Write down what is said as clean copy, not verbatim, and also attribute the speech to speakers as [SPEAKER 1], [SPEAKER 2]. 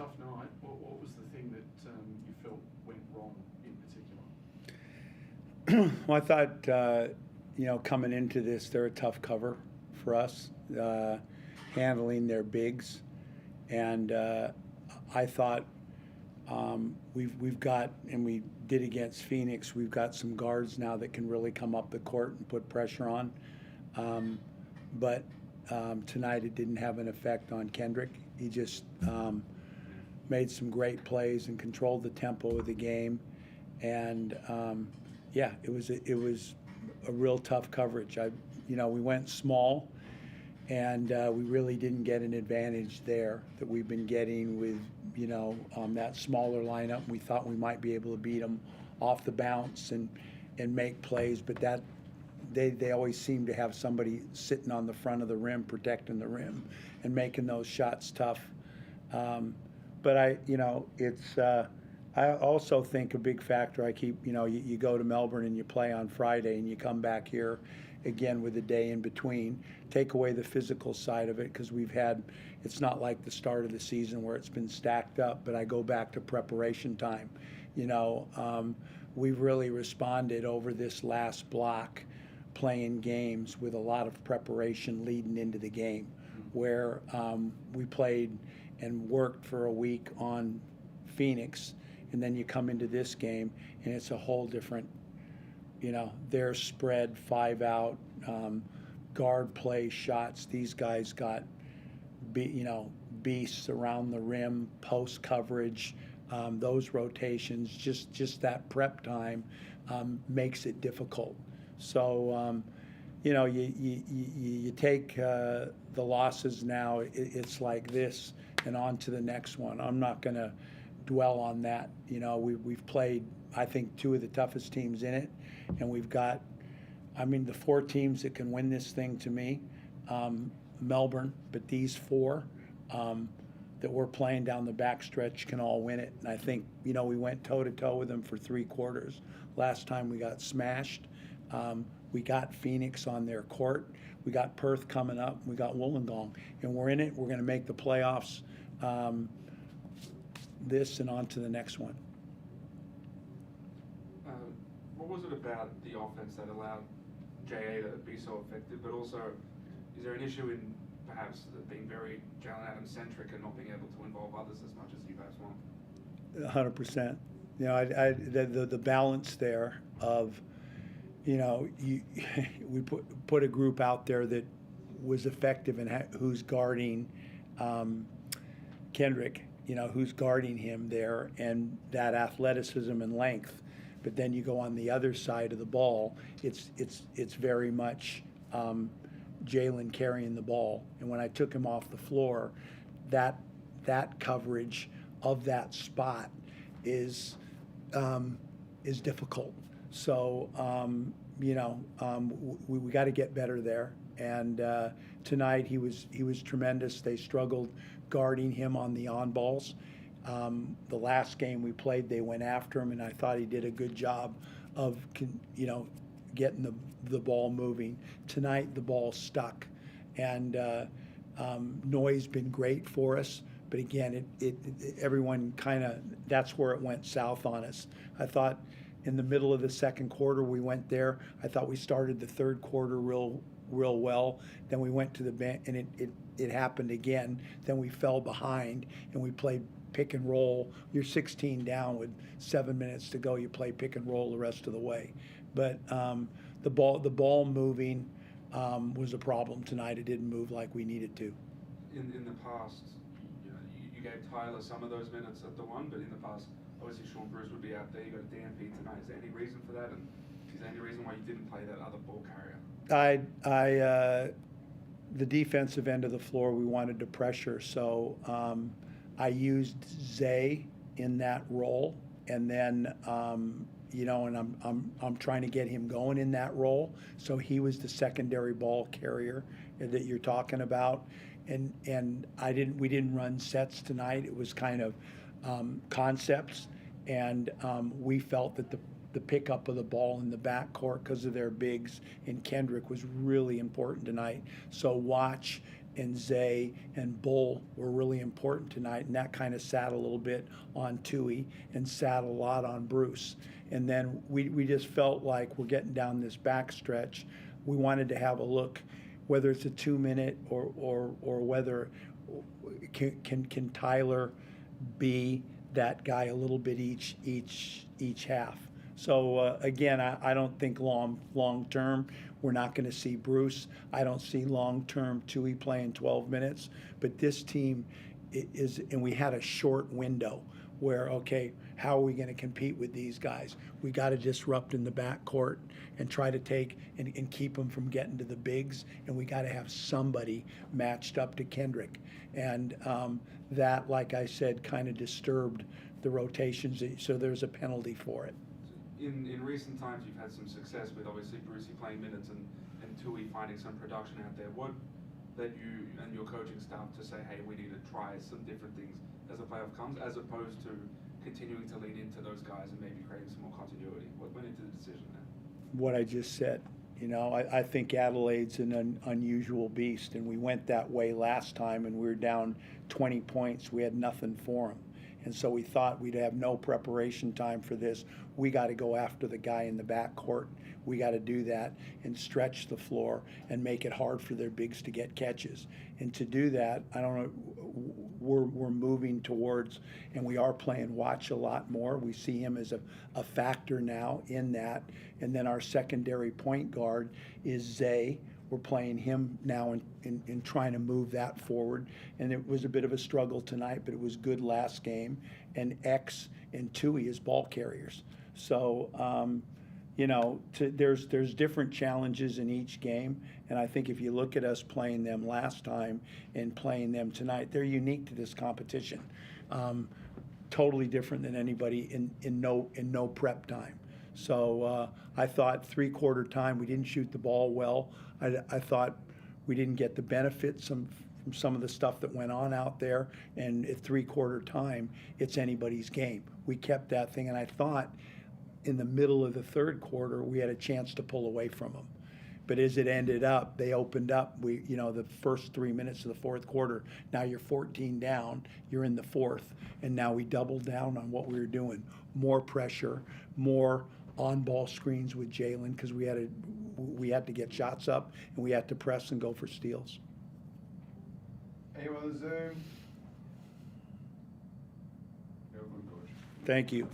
[SPEAKER 1] tough night. What was the thing that you felt went wrong in particular?
[SPEAKER 2] Well, I thought, coming into this, they're a tough cover for us, handling their bigs. And I thought we've got, and we did against Phoenix, we've got some guards now that can really come up the court and put pressure on. But tonight it didn't have an effect on Kendrick. He just made some great plays and controlled the tempo of the game. And it was a real tough coverage. We went small, and we really didn't get an advantage there that we've been getting with that smaller lineup. We thought we might be able to beat them off the bounce and make plays, but that they always seem to have somebody sitting on the front of the rim, protecting the rim, and making those shots tough. But I also think a big factor. You go to Melbourne and you play on Friday, and you come back here again with a day in between. Take away the physical side of it, because it's not like the start of the season where it's been stacked up, but I go back to preparation time. We've really responded over this last block, playing games with a lot of preparation leading into the game, where we played and worked for a week on Phoenix, and then you come into this game and it's a whole different, their spread 5 out, guard play shots. These guys got, beasts around the rim, post coverage, those rotations, just that prep time makes it difficult. So, you take the losses now, it's like this and on to the next one. I'm not going to dwell on that. We've played, I think, 2 of the toughest teams in it, and we've got, the 4 teams that can win this thing to me, Melbourne, but these 4 that we're playing down the backstretch can all win it. And I think, we went toe-to-toe with them for 3 quarters. Last time we got smashed. We got Phoenix on their court. We got Perth coming up. We got Wollongong. And we're in it. We're going to make the playoffs this and on to the next one.
[SPEAKER 3] What was it about the offense that allowed JA to be so effective, but also is there an issue in perhaps being very Jalen Adams-centric and not being able to involve others as much as you guys want?
[SPEAKER 2] 100%. The balance there of, we put a group out there that was effective and who's guarding Kendrick, who's guarding him there, and that athleticism and length. But then you go on the other side of the ball, it's very much Jalen carrying the ball. And when I took him off the floor, that coverage of that spot is difficult. So we got to get better there. And tonight he was tremendous. They struggled guarding him on the on balls. The last game we played, they went after him, and I thought he did a good job of getting the ball moving. Tonight the ball stuck, and Noy's been great for us. But again, everyone kind of, that's where it went south on us. I thought in the middle of the second quarter we went there. I thought we started the third quarter real well. Then we went to the bench, and it happened again. Then we fell behind, and we played pick and roll. You're 16 down with 7 minutes to go. You play pick and roll the rest of the way. But the ball moving was a problem tonight. It didn't move like we needed to.
[SPEAKER 3] In the past, you gave Tyler some of those minutes at the 1, but in the past, obviously Sean Bruce would be out there. You got a DMP tonight. Is there any reason for that? And is there any reason why you didn't play that other ball carrier?
[SPEAKER 2] The defensive end of the floor, we wanted to pressure, so I used Zay in that role, and then and I'm trying to get him going in that role. So he was the secondary ball carrier that you're talking about, and we didn't run sets tonight. It was kind of concepts, and we felt that the pickup of the ball in the backcourt because of their bigs and Kendrick was really important tonight. So watch and Zay and Bull were really important tonight, and that kind of sat a little bit on Tui and sat a lot on Bruce. And then we just felt like we're getting down this back stretch. We wanted to have a look, whether it's a 2-minute or whether can Tyler be that guy a little bit each half. So again, I don't think long term we're not going to see Bruce. I don't see long term Tui playing 12 minutes. But this team is, and we had a short window where, okay, how are we going to compete with these guys? We got to disrupt in the backcourt and try to take and keep them from getting to the bigs, and we got to have somebody matched up to Kendrick. And that, like I said, kind of disturbed the rotations, so there's a penalty for it.
[SPEAKER 3] In recent times, you've had some success with obviously Brucey playing minutes and Tui finding some production out there. What led you and your coaching staff to say, hey, we need to try some different things as the playoff comes, as opposed to continuing to lean into those guys and maybe creating some more continuity? What went into the decision there?
[SPEAKER 2] What I just said. You know, I think Adelaide's an unusual beast, and we went that way last time, and we were down 20 points. We had nothing for them. And so we thought we'd have no preparation time for this. We got to go after the guy in the backcourt. We got to do that and stretch the floor and make it hard for their bigs to get catches. And to do that, I don't know, we're moving towards, and we are playing Watch a lot more. We see him as a factor now in that. And then our secondary point guard is Zay. We're playing him now in trying to move that forward. And it was a bit of a struggle tonight, but it was good last game. And X and Tui as ball carriers. So, you know, there's different challenges in each game. And I think if you look at us playing them last time and playing them tonight, they're unique to this competition. Totally different than anybody in no prep time. So I thought 3/4 time we didn't shoot the ball well. I thought we didn't get the benefits from some of the stuff that went on out there. And at 3/4 time, it's anybody's game. We kept that thing, and I thought in the middle of the third quarter we had a chance to pull away from them. But as it ended up, they opened up. The first 3 minutes of the fourth quarter. Now you're 14 down. You're in the fourth, and now we doubled down on what we were doing. More pressure, more on-ball screens with Jalen because we had to get shots up and we had to press and go for steals.
[SPEAKER 4] Anyone on Zoom?
[SPEAKER 2] Thank you.